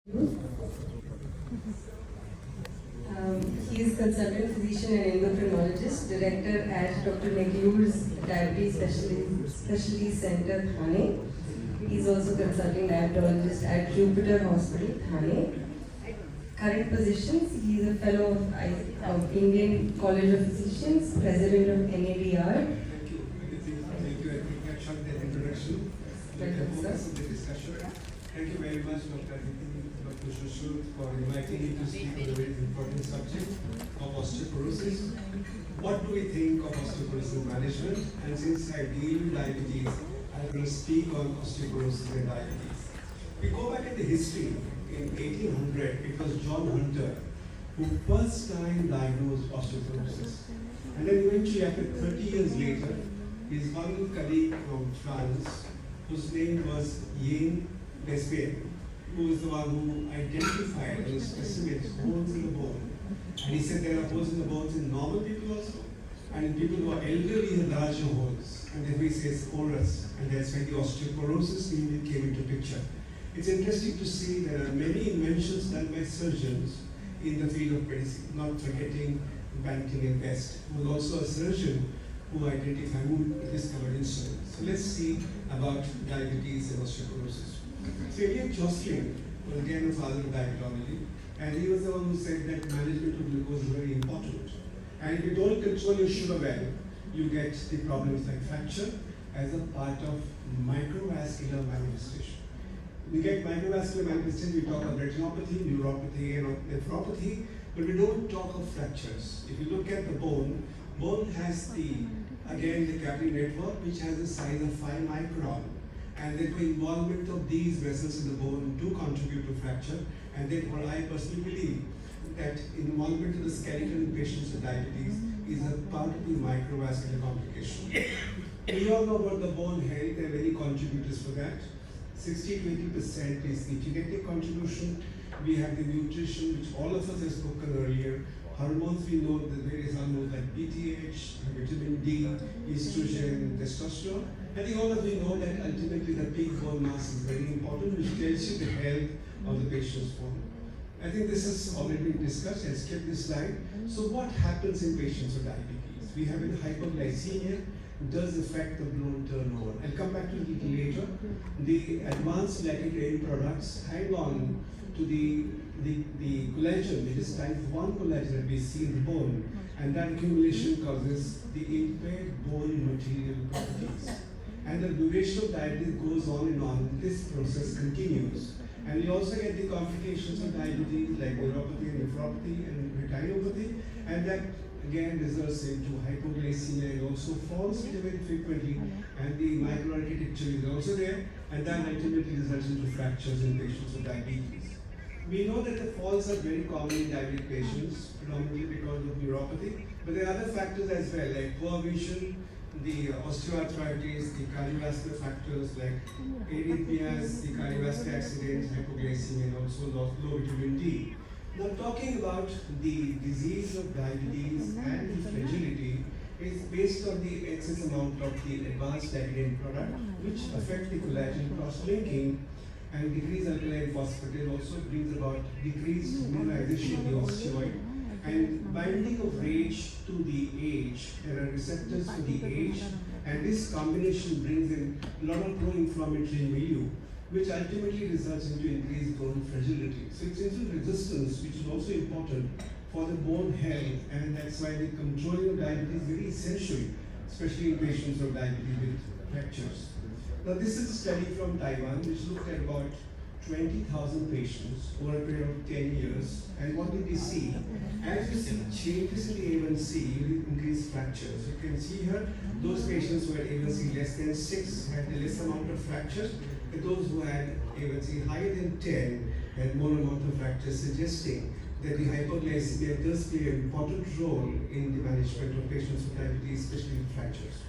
He is consultant physician and endocrinologist, director at Dr. Negalur's Diabetes Specialty Center, Thane. He is also consulting diabetologist at Jupiter Hospital, Thane. Current positions: he is a fellow of Indian College of Physicians, president of NADR. Thank you. Thank you. I think that short that introduction. Welcome, sir. Of the discussion. Thank you very much, Dr. Shushu, for inviting me to speak on a very important subject of osteoporosis. What do we think of osteoporosis management? And since I deal with diabetes, I'm going to speak on osteoporosis and diabetes. We go back in the history. In 1800, it was John Hunter who first time diagnosed osteoporosis. And then eventually, after 30 years later, his one colleague from France, whose name was Jean Lesbian, who was the one who identified and specified holes in the bone. And he said there are holes in the bones in normal people also, and in people who are elderly, larger holes. And then he says porous, and that's when the osteoporosis unit came into picture. It's interesting to see there are many inventions done by surgeons in the field of medicine, not forgetting Banting and Best, who was also a surgeon who discovered insulin. So let's see about diabetes and osteoporosis. So Eliot Jocelyn was again a father of diabetology, and he was the one who said that management of glucose is very important. And if you don't control your sugar well, you get the problems like fracture as a part of microvascular manifestation. We get microvascular manifestation, we talk of retinopathy, neuropathy, and nephropathy, but we don't talk of fractures. If you look at the bone has the capillary network, which has a size of 5 micron. And therefore, involvement of these vessels in the bone do contribute to fracture. And therefore, I personally believe that involvement of the skeleton in patients with diabetes is a part of the microvascular complication. We all know about the bone health, there are many contributors for that. 60 to 80% is the genetic contribution. We have the nutrition, which all of us have spoken earlier. Hormones, we know the various hormones like PTH, vitamin D, estrogen, testosterone. I think all of you know that ultimately the peak bone mass is very important, which tells you the health of the patient's bone. I think this has already been discussed. I'll skip this slide. So what happens in patients with diabetes? We have hypoglycemia. Does affect the blood turnover. I'll come back to it a little later. The advanced lactic products hang on to the collagen, which is type 1 collagen that we see in the bone, and that accumulation causes the impaired bone material properties. And the duration of diabetes goes on and on. This process continues. And we also get the complications of diabetes like neuropathy, nephropathy, and retinopathy, and that again results into hypoglycemia and also falls very frequently, and the microarchitecture is also there, and that ultimately results into fractures in patients with diabetes. We know that the falls are very common in diabetic patients, predominantly because of neuropathy, but there are other factors as well, like poor vision, the osteoarthritis, the cardiovascular factors like arrhythmias, the cardiovascular accidents, hypoglycemia, and also low vitamin D. Now, talking about the disease of diabetes and the fragility is based on the excess amount of the advanced lactate product, which affect the collagen cross-linking, and decreased alkaline phosphatase also brings about decreased mineralization of the osteoid and binding of RAGE to the age. There are receptors for the age, and this combination brings in a lot of pro-inflammatory milieu, which ultimately results into increased bone fragility. So it's insulin resistance, which is also important for the bone health, and that's why the controlling of diabetes is very essential, especially in patients with diabetes with fractures. Now, this is a study from Taiwan, which looked at about 20,000 patients over a period of 10 years. And what did we see? As you see changes in the A1C, you increase fractures. You can see here, those patients who had A1C less than 6 had the less amount of fractures. Those who had A1C higher than 10 had more amount of fractures, suggesting that the hypoglycemia does play an important role in the management of patients with diabetes, especially with fractures.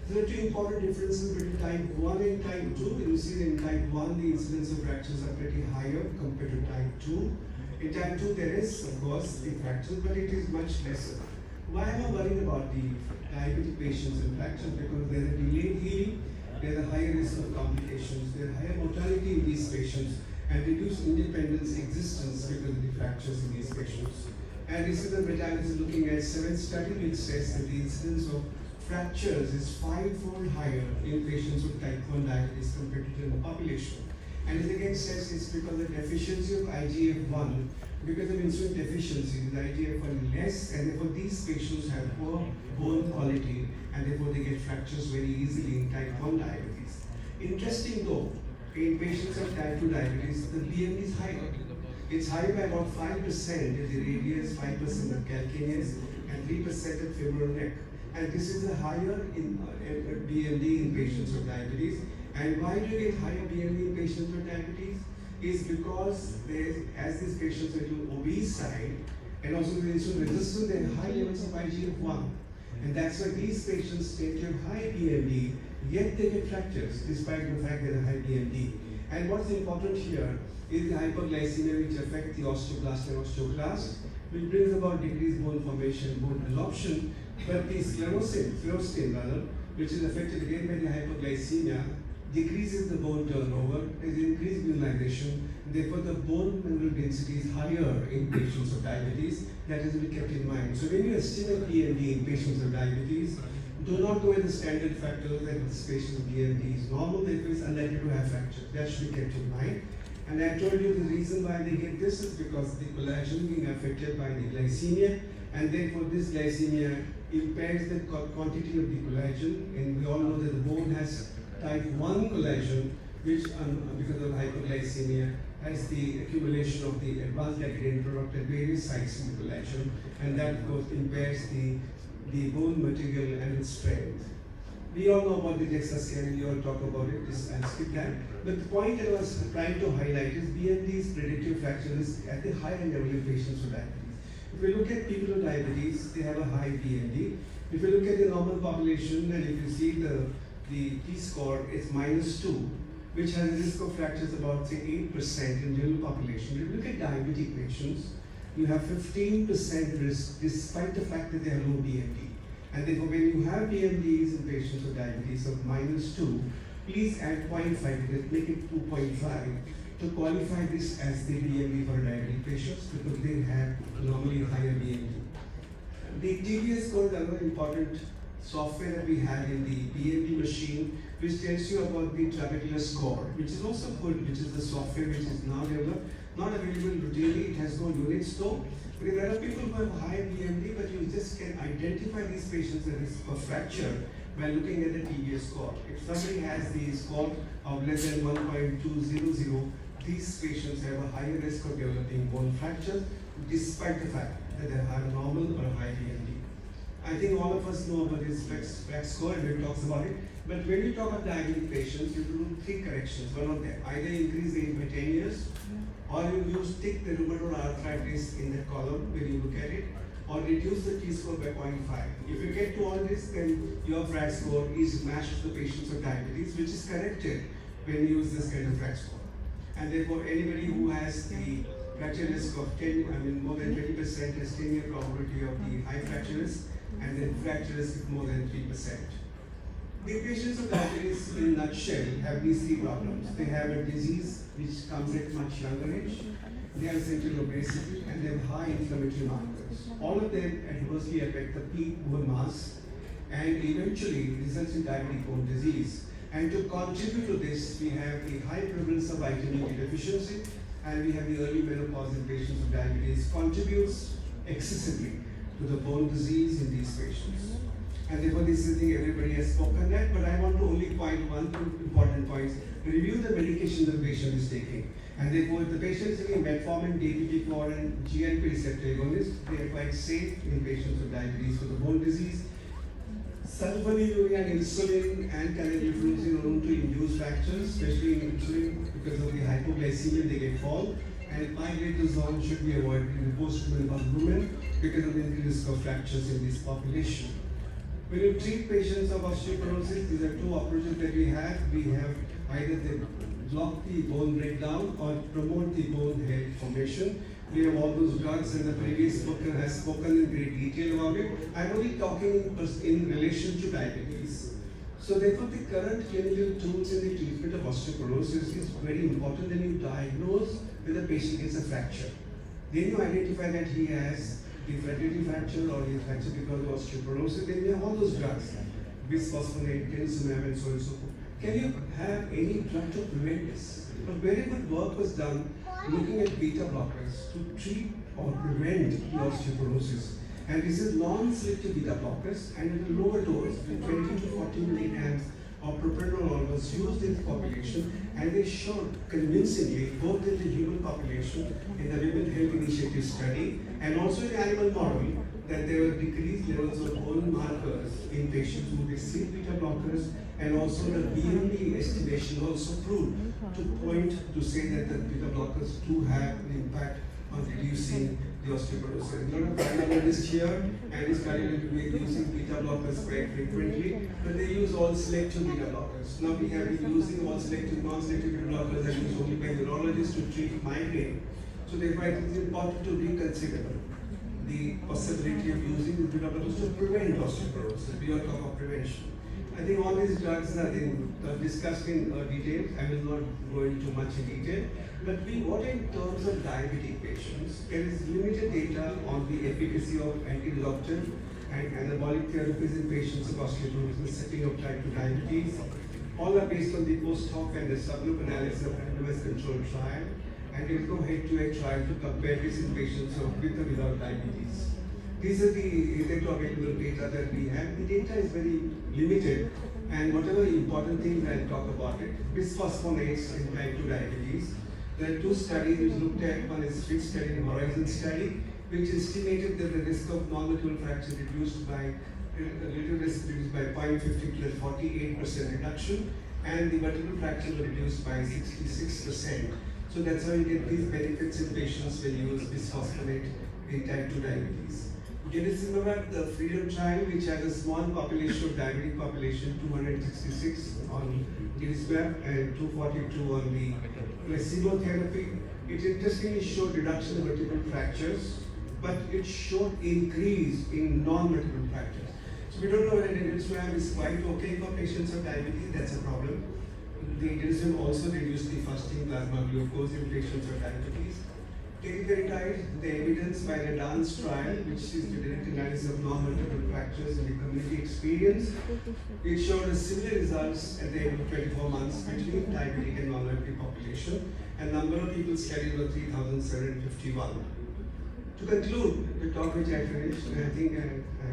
There are two important differences between type 1 and type 2. You see that in type 1, the incidence of fractures are pretty higher compared to type 2. In type 2, there is, of course, the fractures, but it is much lesser. Why am I worried about the diabetic patients and fractures? Because there is delayed healing, there is a higher risk of complications, there is higher mortality in these patients, and reduce independence existence because of the fractures in these patients. And this is the meta-analysis looking at 7 studies which says that the incidence of fractures is 5-fold higher in patients with type 1 diabetes compared to the general population. And it again says it's because of deficiency of IGF-1, because of insulin deficiency, the IGF-1 less, and therefore these patients have poor bone quality, and therefore they get fractures very easily in type 1 diabetes. Interesting though, in patients of type 2 diabetes, the BMD is higher. It's high by about 5% at the radius, 5% at calcaneus, and 3% at femoral neck. And this is a higher in BMD in patients with diabetes. And why do you get higher BMD in patients with diabetes? Is because as these patients are to obese side, and also the insulin resistant, they have high levels of IGF-1. And that's why these patients tend to have high BMD, yet they get fractures, despite the fact they have high BMD. And what's important here is the hyperglycemia, which affects the osteoblast and osteoclast, which brings about decreased bone formation, bone absorption. But the sclerostin rather, which is affected again by the hyperglycemia, decreases the bone turnover, there is increased mineralization, therefore the bone mineral density is higher in patients of diabetes. That has to be kept in mind. So when you estimate BMD in patients of diabetes, do not go with the standard factors that this patient's BMD is normal, therefore it's unlikely to have fractures. That should be kept in mind. And I told you the reason why they get this is because the collagen being affected by the glycemia, and therefore this glycemia impairs the quantity of the collagen, and we all know that the bone has type 1 collagen, which because of hyperglycemia has the accumulation of the advanced glycogen product at various sites in the collagen, and that impairs the bone material and its strength. We all know about the DEXA scan, we all talk about it, I'll skip that. But the point I was trying to highlight is BMD's predictive fracture is at the higher level in patients with diabetes. If we look at people with diabetes, they have a high BMD. If you look at the normal population, and if you see the T-score, it's -2, which has a risk of fractures about say 8% in general population. If you look at diabetic patients, you have 15% risk despite the fact that they have low BMD. And therefore when you have BMDs in patients with diabetes of -2, please add 0.5, make it 2.5 to qualify this as the BMD for diabetic patients because they have normally higher BMD. The TBS score is another important software that we have in the BMD machine, which tells you about the trabecular score, which is also good, which is the software which is now developed, not available routinely, it has no units though. Because there are people who have high BMD, but you just can identify these patients at risk of fracture by looking at the TBS score. If somebody has the score of less than 1.200, these patients have a higher risk of developing bone fracture, despite the fact that they have normal or high BMD. I think all of us know about this FRAX score, and we talks about it. But when you talk about diabetic patients, you do 3 corrections. One of them, either increase the age by 10 years, or you stick the rheumatoid arthritis in that column when you look at it, or reduce the T-score by 0.5. If you get to all this, then your FRAX score is matched to the patients with diabetes, which is corrected when you use this kind of FRAX score. And therefore, anybody who has the fracture risk of more than 20% has 10-year probability of the high fracture risk, and then fracture risk is more than 3%. The patients with diabetes, in a nutshell, have these 3 problems. They have a disease which comes at much younger age, they have central obesity, and they have high inflammatory markers. All of them adversely affect the peak bone mass and eventually results in diabetic bone disease. And to contribute to this, we have the high prevalence of vitamin D deficiency, and we have the early menopause in patients with diabetes contributes excessively to the bone disease in these patients. And therefore this is the thing everybody has spoken at, but I want to only point 1 important points. Review the medication the patient is taking. And therefore if the patient is taking metformin, DPP-4 and GLP receptor agonist, they are quite safe in patients with diabetes for the bone disease. Sulfonylurea and insulin and canagliflozin are known to induce fractures, especially in insulin because of the hypoglycemia they get fall. And pioglitazone should be avoided in the post-menopause women because of the increased risk of fractures in this population. When you treat patients of osteoporosis, these are 2 approaches that we have. We have either they block the bone breakdown or promote the bone head formation. We have all those drugs, and the previous speaker has spoken in great detail about it. I'm only talking in relation to diabetes. So therefore the current clinical tools in the treatment of osteoporosis is very important. Then you diagnose whether the patient gets a fracture. Then you identify that he has defragility fracture or he has fracture because of osteoporosis. Then you have all those drugs, bisphosphonate, denosumab, and so on and so forth. Can you have any drug to prevent this? But very good work was done looking at beta blockers to treat or prevent the osteoporosis. And this is non-selective beta blockers, and at a lower dose, 20 to 40 milligrams of propranolol was used in the population, and they showed convincingly, both in the human population, in the Women Health Initiative study, and also in the animal model, that there were decreased levels of bone markers in patients who received beta blockers, and also the BMD estimation also proved to point to say that the beta blockers do have an impact on reducing the osteoporosis. A lot of cardiologists here and this cardiologist will be using beta blockers quite frequently, but they use all selective beta blockers. Now we have been using all selective, non-selective beta blockers that are used only by neurologists to treat migraine. So therefore it is important to reconsider the possibility of using the beta blockers to prevent osteoporosis. We are talking of prevention. I think all these drugs are discussed in detail. I will not go into much in detail. But what in terms of diabetic patients, there is limited data on the efficacy of anti-resorptive and anabolic therapies in patients with osteoporosis in the setting of type 2 diabetes. All are based on the post-hoc and the subgroup analysis of randomized controlled trial. And there is no head-to-head trial to compare this in patients with or without diabetes. These are the available data that we have. The data is very limited, and whatever important things I'll talk about it. Bisphosphonates in type 2 diabetes. There are two studies which looked at. One is FIT study and Horizon study, which estimated that the risk of non-vertebral fracture reduced by 0.50 plus 48% reduction, and the vertebral fracture was reduced by 66%. So that's how you get these benefits in patients when you use bisphosphonate in type 2 diabetes. Denosumab, the Freedom trial, which has a small population of diabetic population, 266 on denosumab and 242 on the placebo therapy. It interestingly showed reduction in vertebral fractures, but it showed increase in non-vertebral fractures. So we don't know whether denosumab is quite okay for patients with diabetes. That's a problem. The denosumab also reduced the fasting plasma glucose in patients with diabetes. Teriparatide, the evidence by the DANCE trial, which is the direct analysis of non-vertebral fractures in the community experience, it showed a similar results at the end of 24 months between diabetic and non-diabetic population, and number of people studied were 3,751. To conclude the talk which I finished, and I think I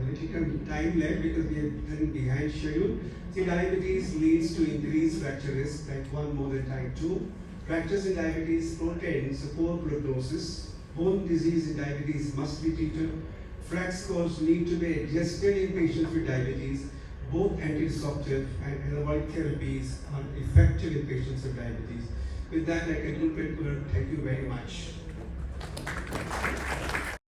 will take time left because we are running behind schedule. See, diabetes leads to increased fracture risk, type 1 more than type 2. Fractures in diabetes portends a poor prognosis. Bone disease in diabetes must be treated. FRAC scores need to be adjusted in patients with diabetes. Both anti-disruptive and anabolic therapies are effective in patients with diabetes. With that, I conclude my work. Thank you very much.